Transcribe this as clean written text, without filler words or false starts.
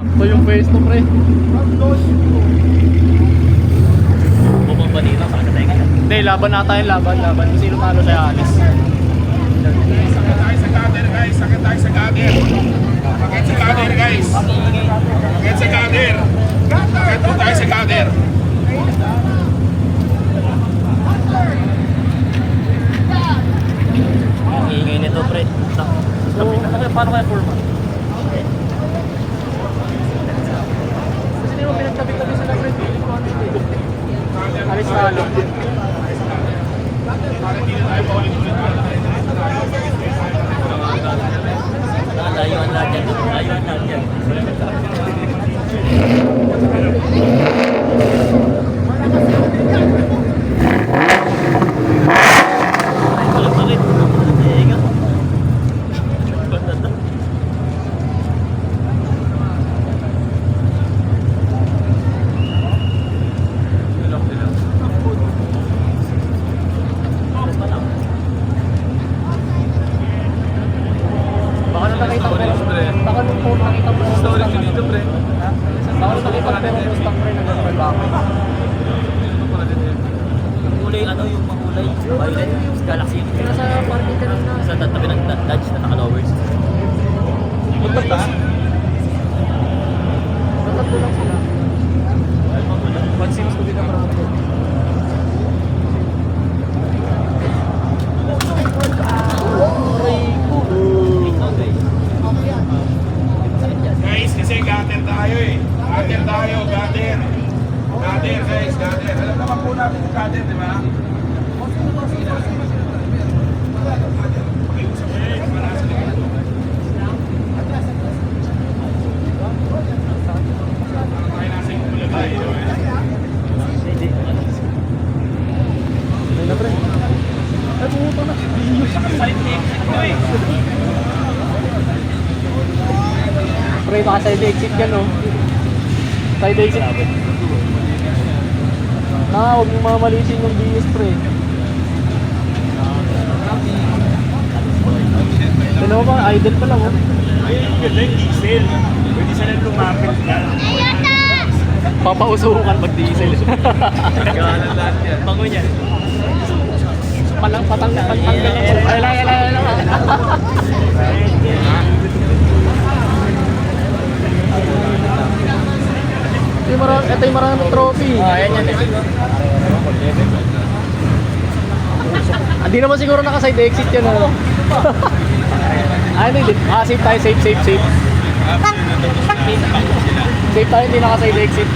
Ito yung pwesto, pre. Bumang balita sa kasatay ka. Hindi, laban na tayo, laban. Kung sino talo tayo alis. Sakit tayo sa gutter, guys. Sakit tayo sa gutter. Sakit sa gutter, guys. Sakit sa gutter. Sakit po tayo sa gutter. Ang ingay nito, pre. Paano kaya forma? Kasi hindi mo pinagtabi-tabi sila, pre. Alis talo. Layuan lahat yan. Layuan lahat yan. Bakit? Ega. Basta to. Baka na nakita ko. Baka nung po nakita mo. Storage yun dito, pre. Baka nung nakita ko yung Mustang, pre, na gano'n bakit. Yung kulay, ano yung makulay? Violet. Galaxy. Kaya sa parking ka na. Sa tabi ng Dodge na naka-lowers. Punta ba? Matatlo lang sila. Pansims ko din ang marami. Guys, kasi gutter tayo eh. Gutter tayo, gutter. Gutter, guys, gutter. Alam naman po natin yung gutter, di ba? Ayun na, pre. Ay, pumunta na. Pre, baka side exit ka, no? Side exit. Huwag mong mamalisin yung BS, pre. Ano ba? Idle pa lang, oh. Ayun, ganda yung diesel. Pwede sila lumapit na. Papausukan mag-diesel. Ganan lahat yan. Bango niya. Patanggal lang. Ay, lang. Ito yung maraming trophy. Ayan yan. Hindi naman siguro naka-side exit yan, ano? Hindi. Safe tayo, safe. Safe tayo, hindi naka-side exit.